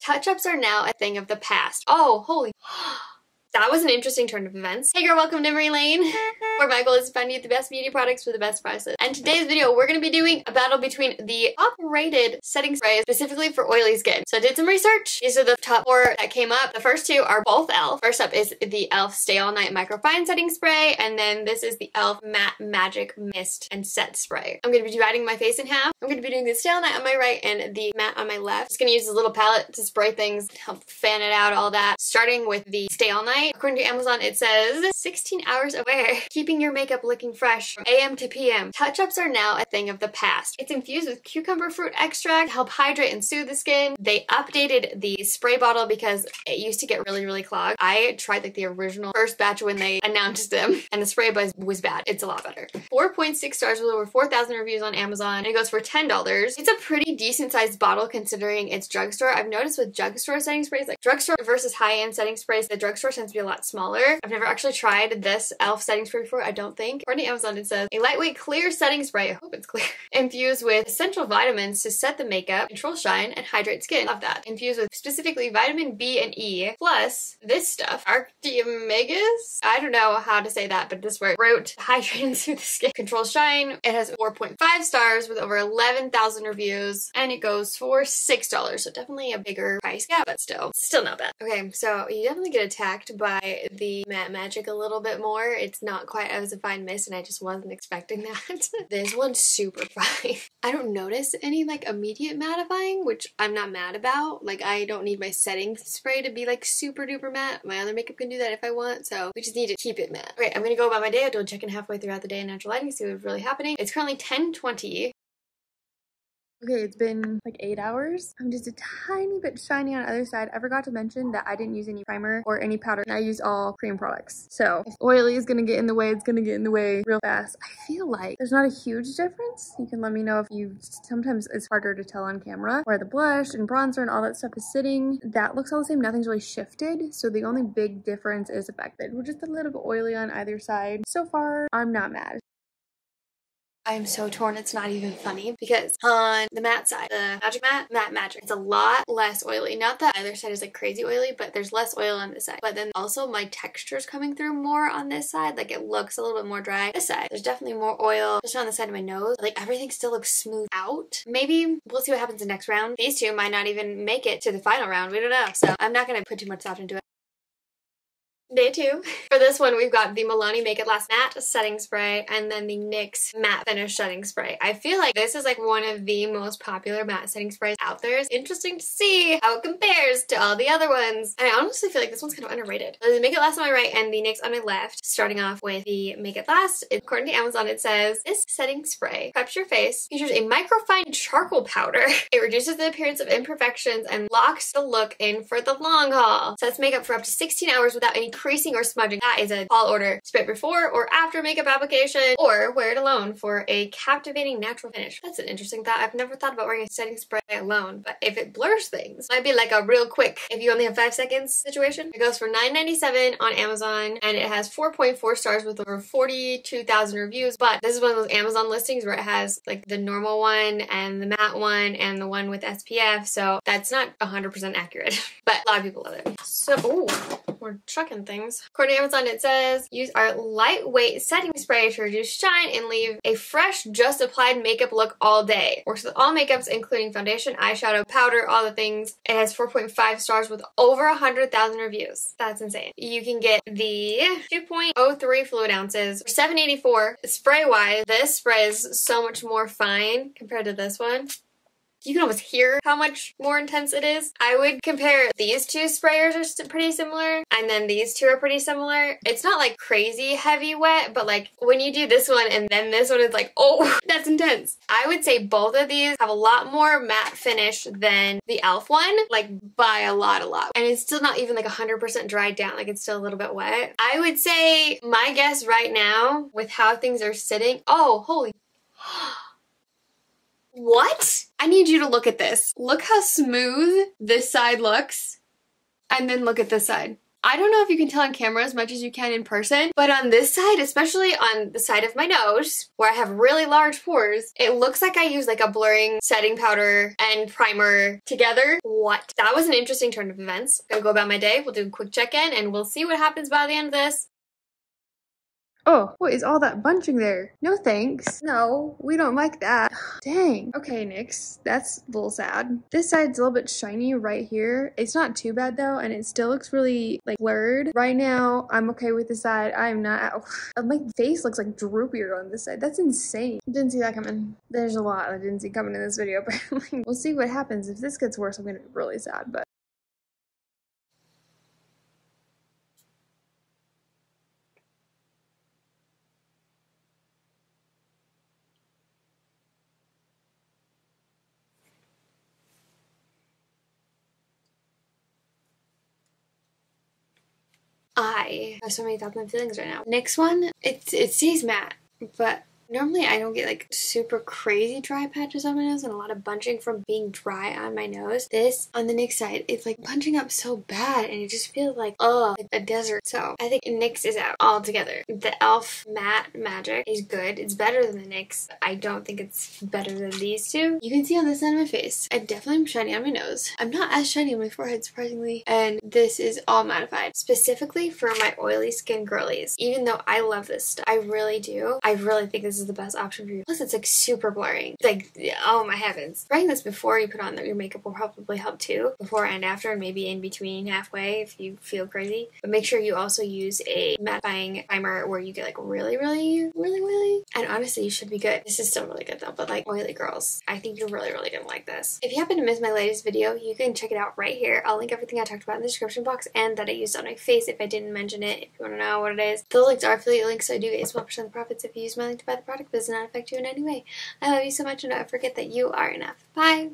Touch-ups are now a thing of the past. Oh, holy... That was an interesting turn of events. Hey girl, welcome to Memory Lane, where my goal is to find you the best beauty products for the best prices. And today's video, we're going to be doing a battle between the top-rated setting sprays specifically for oily skin. So I did some research. These are the top 4 that came up. The first 2 are both e.l.f. First up is the e.l.f. Stay All Night Microfine Setting Spray, and then this is the e.l.f. Matte Magic Mist and Set Spray. I'm going to be dividing my face in half. I'm going to be doing the Stay All Night on my right and the matte on my left. Just going to use this little palette to spray things, help fan it out, all that. Starting with the Stay All Night. According to Amazon, it says 16 hours of wear, keeping your makeup looking fresh from AM to PM. Touch-ups are now a thing of the past. It's infused with cucumber fruit extract to help hydrate and soothe the skin. They updated the spray bottle because it used to get really clogged. I tried like the original first batch when they announced them, and the spray buzz was bad. It's a lot better. 4.6 stars with over 4,000 reviews on Amazon, and it goes for $10. It's a pretty decent sized bottle considering it's drugstore. I've noticed with drugstore setting sprays, like drugstore versus high-end setting sprays, the drugstore tends to be a lot smaller. I've never actually tried this e.l.f. setting spray before, I don't think. According to Amazon, it says a lightweight clear setting spray, I hope it's clear, infused with essential vitamins to set the makeup, control shine, and hydrate skin. Love that. Infused with specifically vitamin B and E, plus this stuff, Arctiamegas? I don't know how to say that, but this word wrote hydrate and soothe the skin. Control shine. It has 4.5 stars with over 11,000 reviews, and it goes for $6, so definitely a bigger price gap, but still not bad. Okay, so you definitely get attacked by the matte magic a little bit more. It's not quite as a fine mist, and I just wasn't expecting that. This one's super fine. I don't notice any like immediate mattifying, which I'm not mad about. Like, I don't need my setting spray to be like super duper matte. My other makeup can do that if I want, so we just need to keep it matte. Okay, I'm gonna go about my day. I'll do a check-in halfway throughout the day in natural lighting, see what's really happening. It's currently 10:20. Okay, it's been like 8 hours. I'm just a tiny bit shiny on the other side. I forgot to mention that I didn't use any primer or any powder. I used all cream products. So if oily is gonna get in the way, it's gonna get in the way real fast. I feel like there's not a huge difference. You can let me know if sometimes it's harder to tell on camera where the blush and bronzer and all that stuff is sitting. That looks all the same. Nothing's really shifted. So the only big difference is the fact that we're just a little bit oily on either side. So far, I'm not mad. I'm so torn, it's not even funny, because on the matte side, the Magic Matte Magic, it's a lot less oily. Not that either side is like crazy oily, but there's less oil on this side. But then also my texture's coming through more on this side. Like, it looks a little bit more dry. This side, there's definitely more oil just on the side of my nose. Like, everything still looks smooth out. Maybe we'll see what happens in the next round. These two might not even make it to the final round. We don't know. So I'm not gonna put too much thought into it. Day 2. For this one, we've got the Milani Make It Last Matte Setting Spray and then the NYX Matte Finish Setting Spray. I feel like this is like one of the most popular matte setting sprays out there. It's interesting to see how it compares to all the other ones. And I honestly feel like this one's kind of underrated. So the Make It Last on my right and the NYX on my left. Starting off with the Make It Last. According to Amazon, it says, this setting spray preps your face, features a microfine charcoal powder. It reduces the appearance of imperfections and locks the look in for the long haul. Sets makeup for up to 16 hours without any creasing or smudging. That is a tall order. Spray it before or after makeup application, or wear it alone for a captivating natural finish. That's an interesting thought. I've never thought about wearing a setting spray alone, but if it blurs things, might be like a real quick, if you only have 5 seconds situation. It goes for $9.97 on Amazon, and it has 4.4 stars with over 42,000 reviews, but this is one of those Amazon listings where it has like the normal one and the matte one and the one with SPF, so that's not 100% accurate, but a lot of people love it. So, ooh, we're chucking things. According to Amazon, it says, use our lightweight setting spray to reduce shine and leave a fresh, just applied makeup look all day. Works with all makeups, including foundation, eyeshadow, powder, all the things. It has 4.5 stars with over 100,000 reviews. That's insane. You can get the 2.03 fluid ounces for $7.84. Spray-wise, this spray is so much more fine compared to this one. You can almost hear how much more intense it is. I would compare these two sprayers are pretty similar, and then these two are pretty similar. It's not like crazy heavy wet, but like when you do this one and then this one, it's like, oh, that's intense. I would say both of these have a lot more matte finish than the e.l.f. one, like by a lot. And it's still not even like 100% dried down, like it's still a little bit wet. I would say my guess right now with how things are sitting, oh, holy... What? I need you to look at this. Look how smooth this side looks, and then look at this side. I don't know if you can tell on camera as much as you can in person, but on this side, especially on the side of my nose, where I have really large pores, it looks like I use like a blurring setting powder and primer together. What? That was an interesting turn of events. I'm gonna go about my day. We'll do a quick check-in and we'll see what happens by the end of this. Oh, what is all that bunching there? No thanks. No, we don't like that. Dang. Okay, Nyx, that's a little sad. This side's a little bit shiny right here. It's not too bad though, and it still looks really like blurred. Right now, I'm okay with this side. I am not. My face looks like droopier on this side. That's insane. Didn't see that coming. There's a lot I didn't see coming in this video, but we'll see what happens. If this gets worse, I'm gonna be really sad, but. I have so many thoughts and feelings right now. Next one, it stays matte, but normally I don't get like super crazy dry patches on my nose and a lot of bunching from being dry on my nose. This, on the NYX side, it's like bunching up so bad and it just feels like, like a desert. So I think NYX is out altogether. The e.l.f. Matte Magic is good. It's better than the NYX. I don't think it's better than these two. You can see on this side of my face, I definitely am shiny on my nose. I'm not as shiny on my forehead, surprisingly. And this is all mattified, specifically for my oily skin girlies. Even though I love this stuff, I really do. I really think this is the best option for you. Plus, it's like super blurring. It's like, oh my heavens. Spraying this before you put on your makeup will probably help too. Before and after, and maybe in between halfway if you feel crazy. But make sure you also use a mattifying primer where you get like really oily. And honestly, you should be good. This is still really good though, but like oily girls, I think you're really gonna like this. If you happen to miss my latest video, you can check it out right here. I'll link everything I talked about in the description box and that I used on my face if I didn't mention it, if you want to know what it is. The links are affiliate links, so I do get a small percent of profits if you use my link to buy the product, but it does not affect you in any way. I love you so much and don't forget that you are enough. Bye!